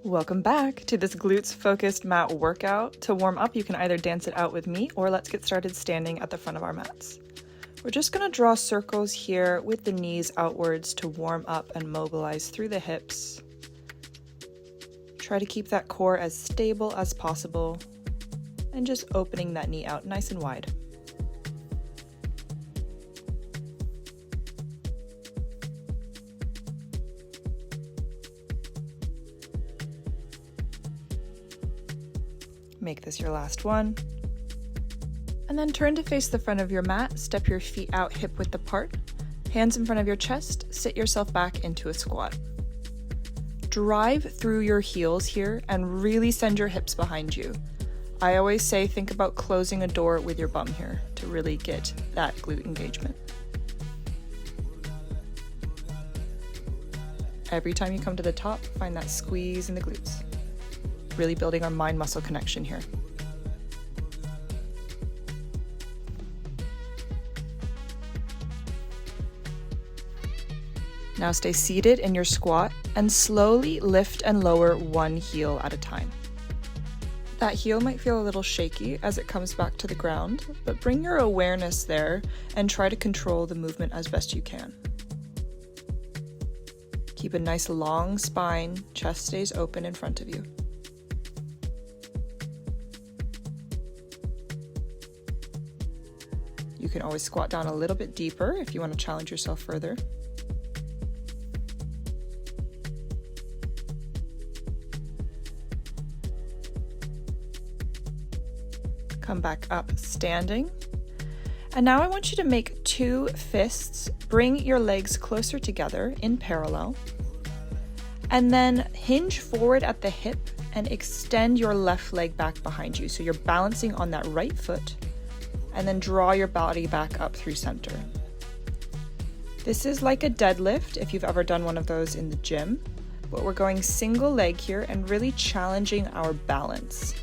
Welcome back to this glutes focused mat workout. To warm up, you can either dance it out with me or let's get started standing at the front of our mats. We're just going to draw circles here with the knees outwards to warm up and mobilize through the hips. Try to keep that core as stable as possible and just opening that knee out nice and wide. Make this your last one. And then turn to face the front of your mat, step your feet out hip width apart, hands in front of your chest, sit yourself back into a squat. Drive through your heels here and really send your hips behind you. I always say think about closing a door with your bum here to really get that glute engagement. Every time you come to the top, find that squeeze in the glutes. Really building our mind-muscle connection here. Now stay seated in your squat and slowly lift and lower one heel at a time. That heel might feel a little shaky as it comes back to the ground, but bring your awareness there and try to control the movement as best you can. Keep a nice long spine, chest stays open in front of you. You can always squat down a little bit deeper if you want to challenge yourself further. Come back up standing. And now I want you to make two fists. Bring your legs closer together in parallel. And then hinge forward at the hip and extend your left leg back behind you. So you're balancing on that right foot. And then draw your body back up through center. This is like a deadlift if you've ever done one of those in the gym, but we're going single leg here and really challenging our balance.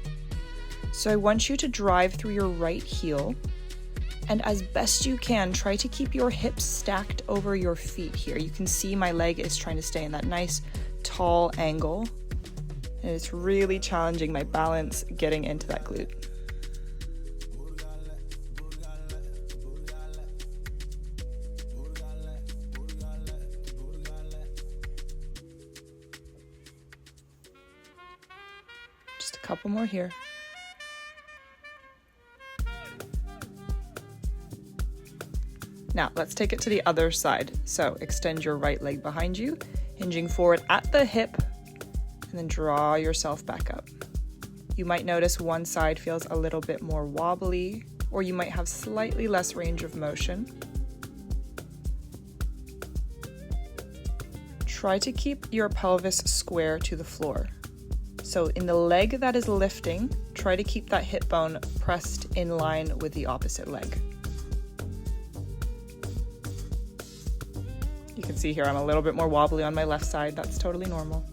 So I want you to drive through your right heel and as best you can, try to keep your hips stacked over your feet here. You can see my leg is trying to stay in that nice tall angle and it's really challenging my balance getting into that glute. Couple more here. Now let's take it to the other side. So extend your right leg behind you, hinging forward at the hip, and then draw yourself back up. You might notice one side feels a little bit more wobbly, or you might have slightly less range of motion. Try to keep your pelvis square to the floor. So in the leg that is lifting, try to keep that hip bone pressed in line with the opposite leg. You can see here I'm a little bit more wobbly on my left side. That's totally normal.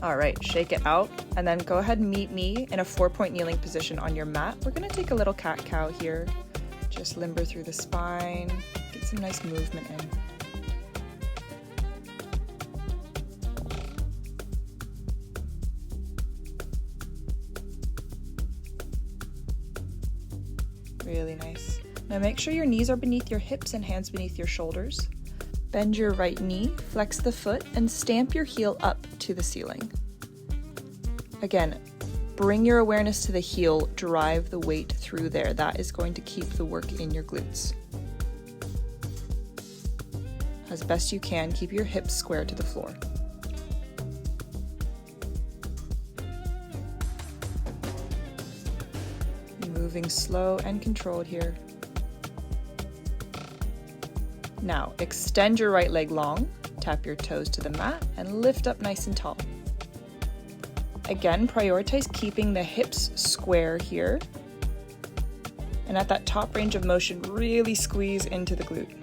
All right, shake it out and then go ahead and meet me in a 4-point kneeling position on your mat. We're gonna take a little cat-cow here. Just limber through the spine, get some nice movement in. Really nice. Now make sure your knees are beneath your hips and hands beneath your shoulders. Bend your right knee, flex the foot, and stamp your heel up to the ceiling. Again, bring your awareness to the heel, drive the weight through there. That is going to keep the work in your glutes. As best you can, keep your hips square to the floor. Moving slow and controlled here. Now, extend your right leg long, tap your toes to the mat, and lift up nice and tall. Again, prioritize keeping the hips square here. And at that top range of motion, really squeeze into the glute.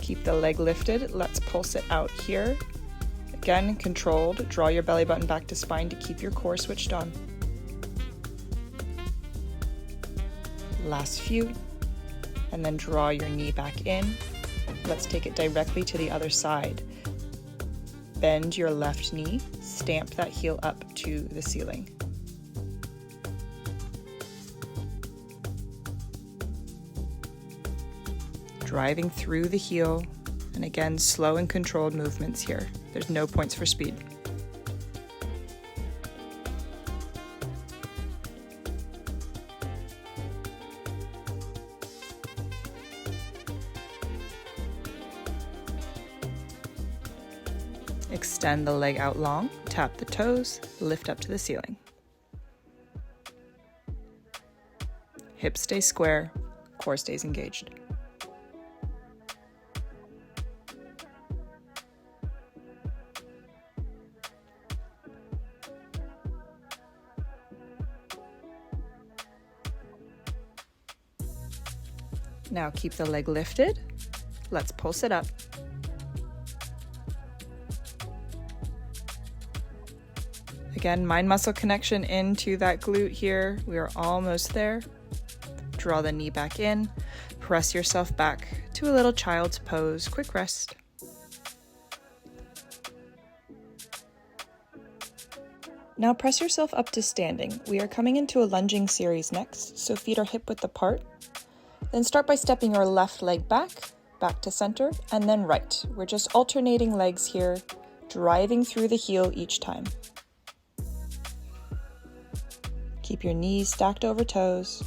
Keep the leg lifted. Let's pulse it out here. Again, controlled. Draw your belly button back to spine to keep your core switched on. Last few. And then draw your knee back in. Let's take it directly to the other side. Bend your left knee. Stamp that heel up to the ceiling. Driving through the heel, and again, slow and controlled movements here. There's no points for speed. Extend the leg out long, tap the toes, lift up to the ceiling. Hips stay square, core stays engaged. Now keep the leg lifted. Let's pulse it up. Again, mind-muscle connection into that glute here. We are almost there. Draw the knee back in. Press yourself back to a little child's pose. Quick rest. Now press yourself up to standing. We are coming into a lunging series next, so feet are hip-width apart. Then start by stepping your left leg back to center, and then right. We're just alternating legs here, driving through the heel each time. Keep your knees stacked over toes.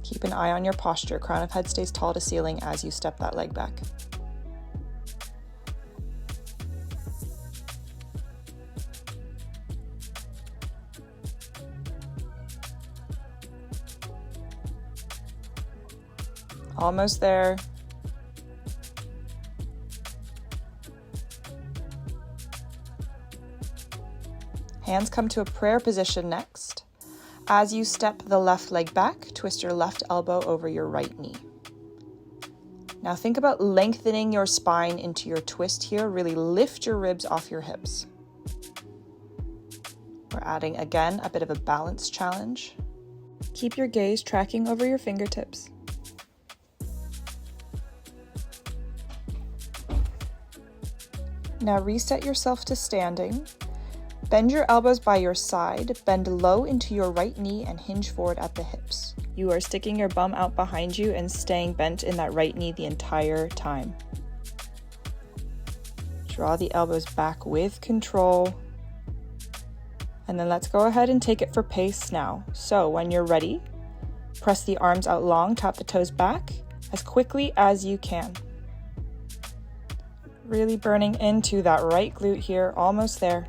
Keep an eye on your posture. Crown of head stays tall to ceiling as you step that leg back. Almost there. Hands come to a prayer position next. As you step the left leg back, twist your left elbow over your right knee. Now think about lengthening your spine into your twist here. Really lift your ribs off your hips. We're adding, again, a bit of a balance challenge. Keep your gaze tracking over your fingertips. Now reset yourself to standing. Bend your elbows by your side, bend low into your right knee and hinge forward at the hips. You are sticking your bum out behind you and staying bent in that right knee the entire time. Draw the elbows back with control. And then let's go ahead and take it for pace now. So when you're ready, press the arms out long, tap the toes back as quickly as you can. Really burning into that right glute here, almost there.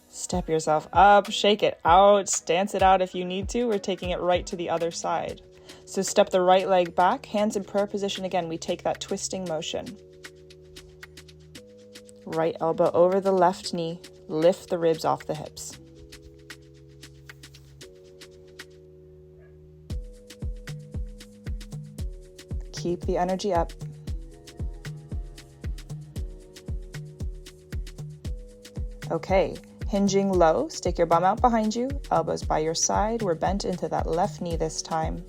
Step yourself up, shake it out, dance it out if you need to. We're taking it right to the other side. So step the right leg back, hands in prayer position again. We take that twisting motion. Right elbow over the left knee, lift the ribs off the hips. Keep the energy up. Okay, hinging low, stick your bum out behind you, elbows by your side. We're bent into that left knee this time.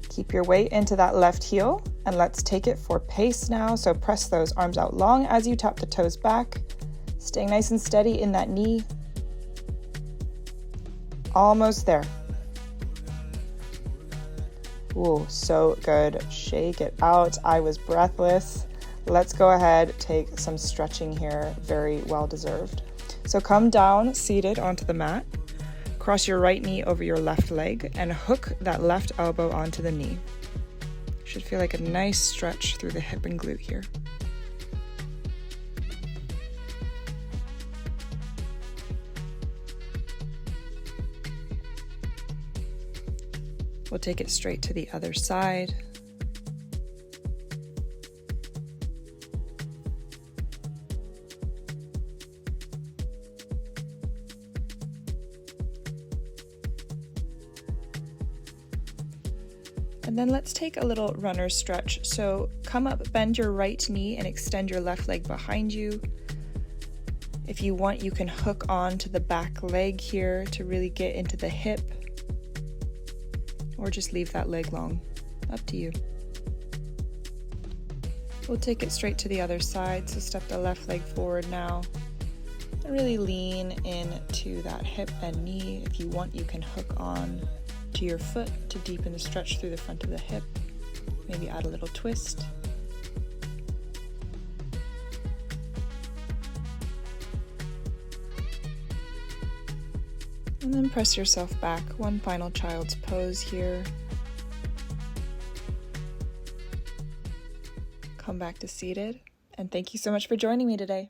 Keep your weight into that left heel, and let's take it for pace now. So press those arms out long as you tap the toes back, staying nice and steady in that knee. Almost there. Ooh, so good. Shake it out. I was breathless. Let's go ahead, take some stretching here. Very well deserved. So come down, seated onto the mat. Cross your right knee over your left leg and hook that left elbow onto the knee. Should feel like a nice stretch through the hip and glute here. We'll take it straight to the other side. And then let's take a little runner stretch. So come up, bend your right knee and extend your left leg behind you. If you want, you can hook on to the back leg here to really get into the hip, or just leave that leg long, up to you. We'll take it straight to the other side, so step the left leg forward now. And really lean into that hip and knee. If you want, you can hook on to your foot to deepen the stretch through the front of the hip. Maybe add a little twist. And then press yourself back. One final child's pose here. Come back to seated. And thank you so much for joining me today.